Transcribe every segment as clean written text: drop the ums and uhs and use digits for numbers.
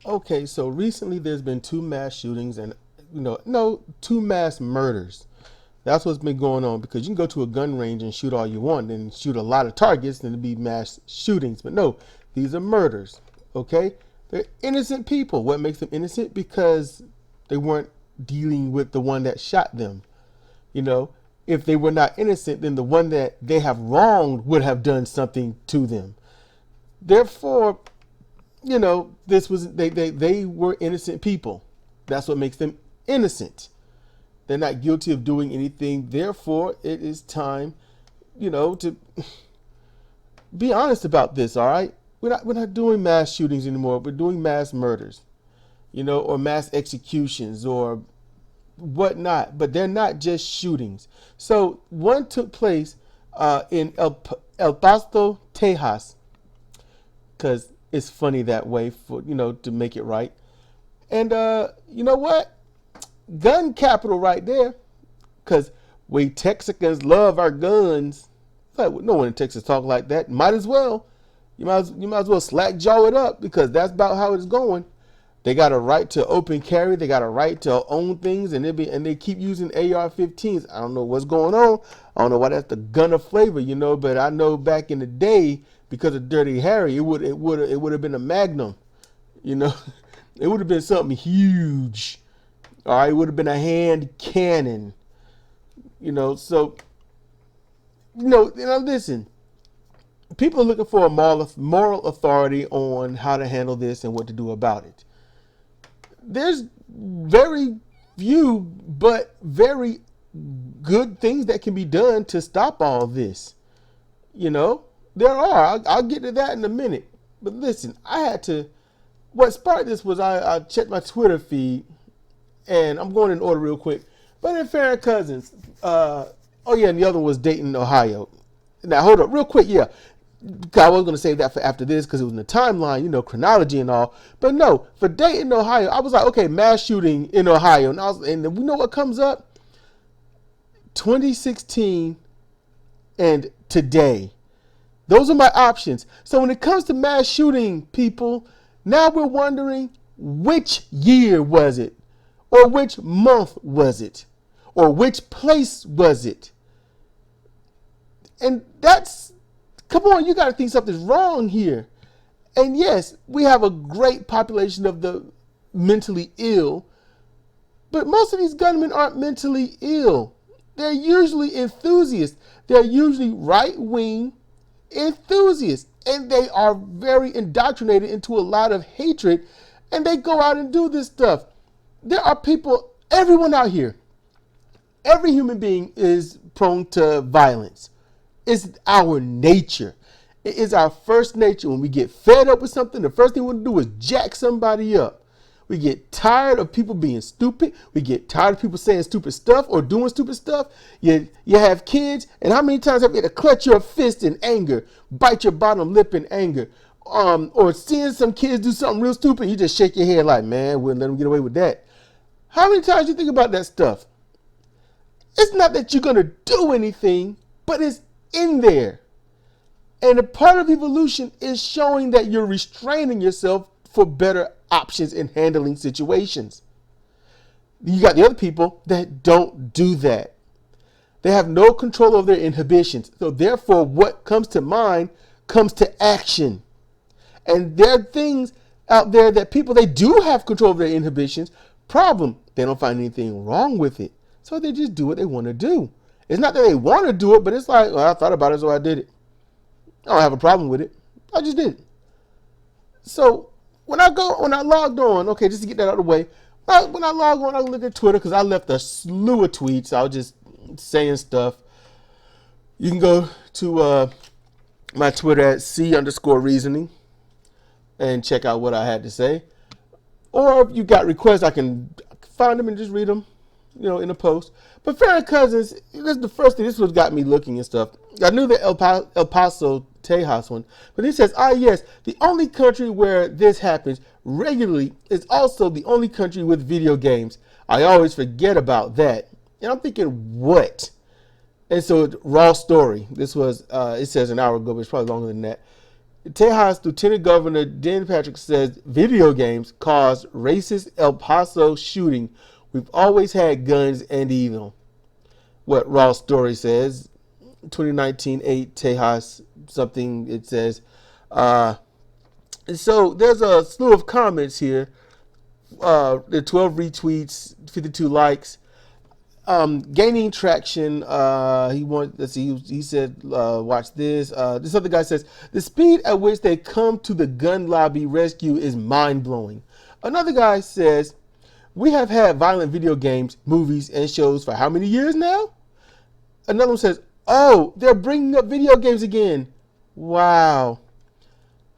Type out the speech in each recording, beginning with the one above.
Okay, so recently there's been two mass shootings and no, two mass murders. That's what's been going on because you can go to a gun range and shoot all you want and shoot a lot of targets and it'd be mass shootings. But no, these are murders. Okay? They're innocent people. What makes them innocent? Because they weren't dealing with the one that shot them. You know, if they were not innocent, then the one that they have wronged would have done something to them. Therefore, this was they were innocent people. That's what makes them innocent. They're not guilty of doing anything. Therefore, it is time, to be honest about this. All right, we're not doing mass shootings anymore. We're doing mass murders, or mass executions or whatnot. But they're not just shootings. So one took place in El Paso, Texas, because it's funny that way for to make it right. And you know what? Gun capital right there, because we Texicans love our guns. Like, no one in Texas talk like that. Might as well. You might as well slack jaw it up because that's about how it's going. They got a right to open carry. They got a right to own things, and they keep using AR-15s. I don't know what's going on. I don't know why that's the gun of flavor, But I know back in the day, because of Dirty Harry, it would have been a Magnum, It would have been something huge. All right, it would have been a hand cannon, So, listen. People are looking for a moral authority on how to handle this and what to do about it. There's very few, but very good things that can be done to stop all this. There are. I'll get to that in a minute. But listen, what sparked this was I checked my Twitter feed, and I'm going in order real quick. But in Farrah Cousins, and the other one was Dayton, Ohio. Now, hold up real quick, yeah. I was going to save that for after this because it was in the timeline, chronology and all. But no, for Dayton, Ohio, I was like, okay, mass shooting in Ohio. And we know what comes up? 2016 and today. Those are my options. So when it comes to mass shooting, people, now we're wondering which year was it? Or which month was it? Or which place was it? And come on, you got to think something's wrong here. And yes, we have a great population of the mentally ill, but most of these gunmen aren't mentally ill. They're usually enthusiasts. They're usually right-wing enthusiasts, and they are very indoctrinated into a lot of hatred, and they go out and do this stuff. There are people, everyone out here, every human being is prone to violence. It's our nature. It is our first nature. When we get fed up with something, the first thing we want to do is jack somebody up. We get tired of people being stupid. We get tired of people saying stupid stuff or doing stupid stuff. You have kids, and how many times have you had to clutch your fist in anger, bite your bottom lip in anger, or seeing some kids do something real stupid, you just shake your head like, man, wouldn't let them get away with that. How many times you think about that stuff? It's not that you're going to do anything, but it's in there. And a part of evolution is showing that you're restraining yourself for better options in handling situations. You got the other people that don't do that. They have no control over their inhibitions. So therefore, what comes to mind comes to action. And there are things out there that people, they do have control of their inhibitions. Problem, they don't find anything wrong with it. So they just do what they want to do. It's not that they want to do it, but it's like, well, I thought about it, so I did it. I don't have a problem with it. I just did it. So when I logged on, okay, just to get that out of the way, when I log on, I look at Twitter because I left a slew of tweets. I was just saying stuff. You can go to my Twitter at C_reasoning and check out what I had to say. Or if you got requests, I can find them and just read them, in a post. But Farrah Cousins, this is the first thing. This was got me looking and stuff. I knew the El Paso, Texas one, but he says, yes, the only country where this happens regularly is also the only country with video games. I always forget about that. And I'm thinking, what? And so, raw story. This was, it says an hour ago, but it's probably longer than that. Tejas Lieutenant Governor Dan Patrick says video games caused racist El Paso shooting. We've always had guns and evil. What Raw Story says, 2019 8 Tejas something it says. So there's a slew of comments here. There are 12 retweets, 52 likes. Gaining traction. Let's see. He said, "Watch this." This other guy says the speed at which they come to the gun lobby rescue is mind blowing. Another guy says, "We have had violent video games, movies, and shows for how many years now?" Another one says, "Oh, they're bringing up video games again. Wow."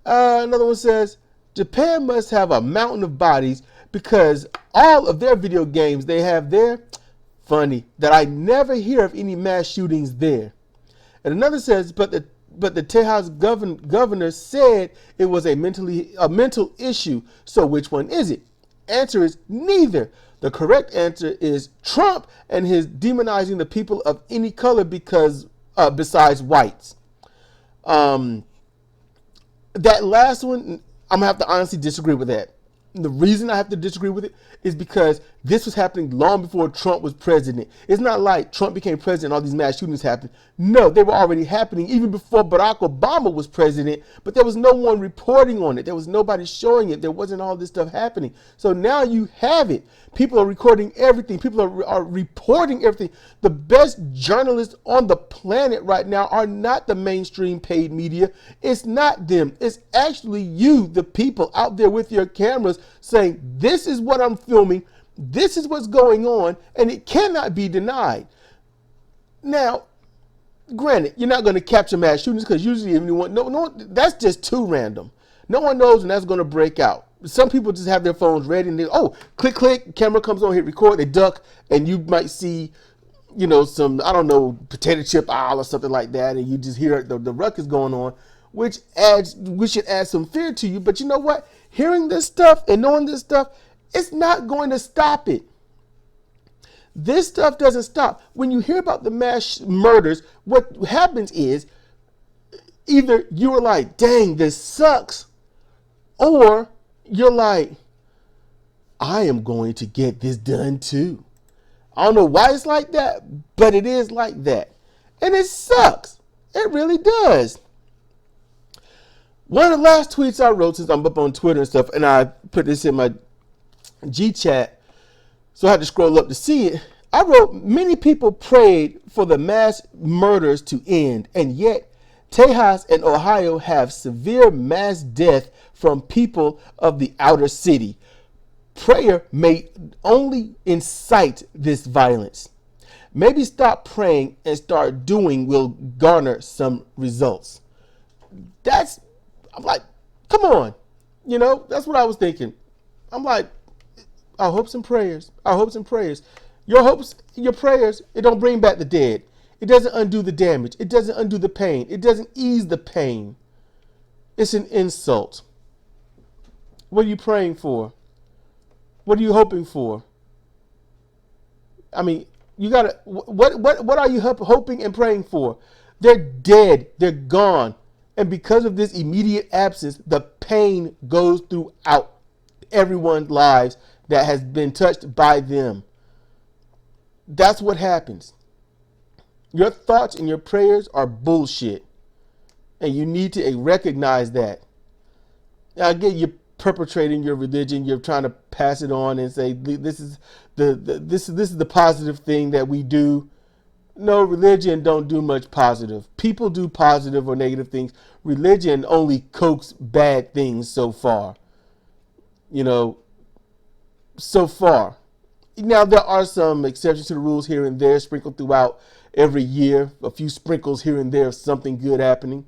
Another one says, "Japan must have a mountain of bodies because all of their video games they have there." Funny that I never hear of any mass shootings there. And another says, but the Tejas governor said it was a mental issue. So which one is it? Answer is neither. The correct answer is Trump and his demonizing the people of any color because besides whites. That last one, I'm gonna have to honestly disagree with that. The reason I have to disagree with it is because this was happening long before Trump was president. It's not like Trump became president and all these mass shootings happened. No, they were already happening even before Barack Obama was president, but there was no one reporting on it. There was nobody showing it. There wasn't all this stuff happening. So now you have it. People are recording everything. People are reporting everything. The best journalists on the planet right now are not the mainstream paid media. It's not them. It's actually you, the people out there with your cameras saying, this is what I'm filming. This is what's going on, and it cannot be denied. Now, granted, you're not going to capture mass shootings because usually that's just too random. No one knows when that's going to break out. Some people just have their phones ready and they, click, click, camera comes on, hit record, they duck, and you might see, some, I don't know, potato chip aisle or something like that, and you just hear the ruckus going on, which should add some fear to you. But you know what? Hearing this stuff and knowing this stuff, it's not going to stop it. This stuff doesn't stop. When you hear about the mass murders, what happens is either you are like, dang, this sucks, or you're like, I am going to get this done too. I don't know why it's like that, but it is like that. And it sucks. It really does. One of the last tweets I wrote, since I'm up on Twitter and stuff, and I put this in my G chat, so I had to scroll up to see it. I wrote, many people prayed for the mass murders to end, and yet Tejas and Ohio have severe mass death from people of the outer city. Prayer may only incite this violence. Maybe stop praying and start doing will garner some results. I'm like, come on. That's what I was thinking. I'm like, our hopes and prayers, your hopes, your prayers, it don't bring back the dead. It doesn't undo the damage. It doesn't undo the pain. It doesn't ease the pain. It's an insult. What are you praying for? What are you hoping for? I mean, you gotta, what are you hoping and praying for? They're dead. They're gone. And because of this immediate absence, the pain goes throughout everyone's lives that has been touched by them. That's what happens. Your thoughts and your prayers are bullshit. And you need to recognize that. Now, again, you're perpetrating your religion. You're trying to pass it on and say, this is the positive thing that we do. No, religion don't do much positive. People do positive or negative things. Religion only coaxes bad things so far. So far. Now, there are some exceptions to the rules here and there sprinkled throughout every year. A few sprinkles here and there of something good happening.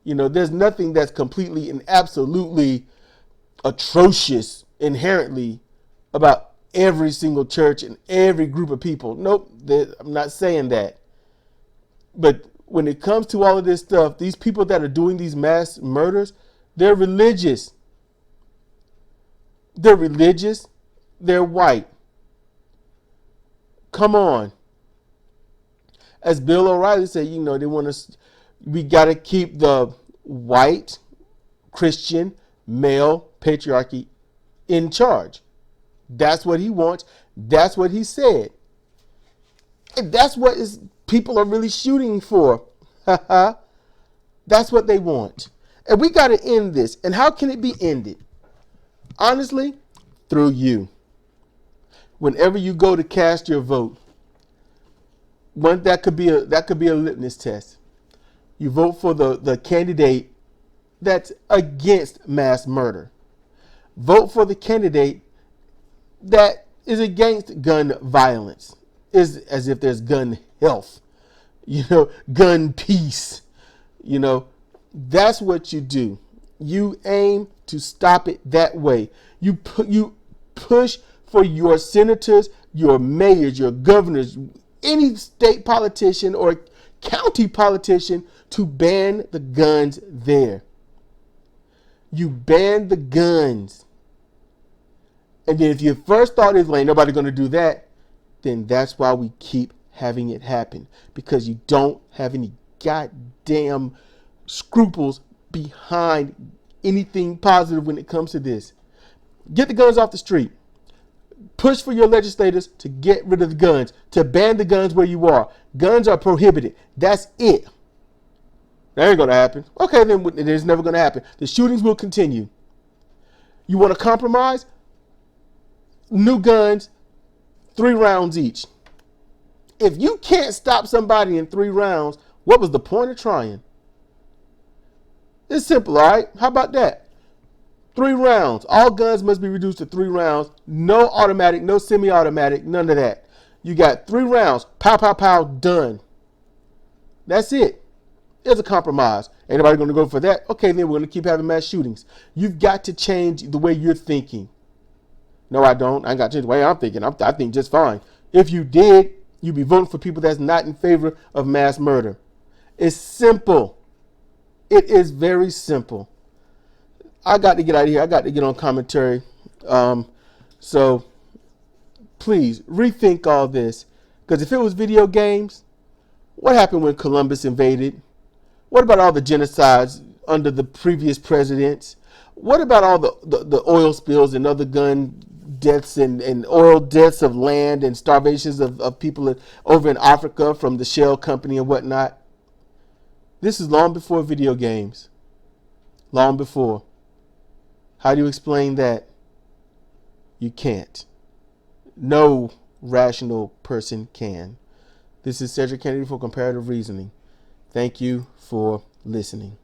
There's nothing that's completely and absolutely atrocious inherently about every single church and every group of people. Nope, I'm not saying that. But when it comes to all of this stuff, these people that are doing these mass murders, they're religious. They're religious. They're white. Come on. As Bill O'Reilly said, they want we got to keep the white Christian male patriarchy in charge. That's what he wants. That's what he said. And that's what people are really shooting for. That's what they want. And we got to end this. And how can it be ended? Honestly, through you. Whenever you go to cast your vote, that could be a litmus test. You vote for the candidate that's against mass murder. Vote for the candidate that is against gun violence. Is as if there's gun health, gun peace. That's what you do. You aim to stop it that way. You push for your senators, your mayors, your governors, any state politician or county politician to ban the guns there. You ban the guns. And then if your first thought is, well, ain't nobody going to do that, then that's why we keep having it happen. Because you don't have any goddamn scruples behind anything positive when it comes to this. Get the guns off the street. Push for your legislators to get rid of the guns, to ban the guns where you are. Guns are prohibited. That's it. That ain't going to happen. Okay, then it is never going to happen. The shootings will continue. You want to compromise? New guns, 3 rounds each. If you can't stop somebody in 3 rounds, what was the point of trying? It's simple, all right? How about that? 3 rounds. All guns must be reduced to 3 rounds. No automatic, no semi-automatic, none of that. You got 3 rounds. Pow, pow, pow, done. That's it. It's a compromise. Ain't nobody going to go for that? Okay, then we're going to keep having mass shootings. You've got to change the way you're thinking. No, I don't. I ain't got to change the way I'm thinking. I think just fine. If you did, you'd be voting for people that's not in favor of mass murder. It's simple. It is very simple. I got to get out of here. I got to get on commentary. So please rethink all this. Because if it was video games, what happened when Columbus invaded? What about all the genocides under the previous presidents? What about all the oil spills and other gun deaths and oil deaths of land and starvations of people over in Africa from the Shell Company and whatnot? This is long before video games. Long before. How do you explain that? You can't. No rational person can. This is Cedric Kennedy for Comparative Reasoning. Thank you for listening.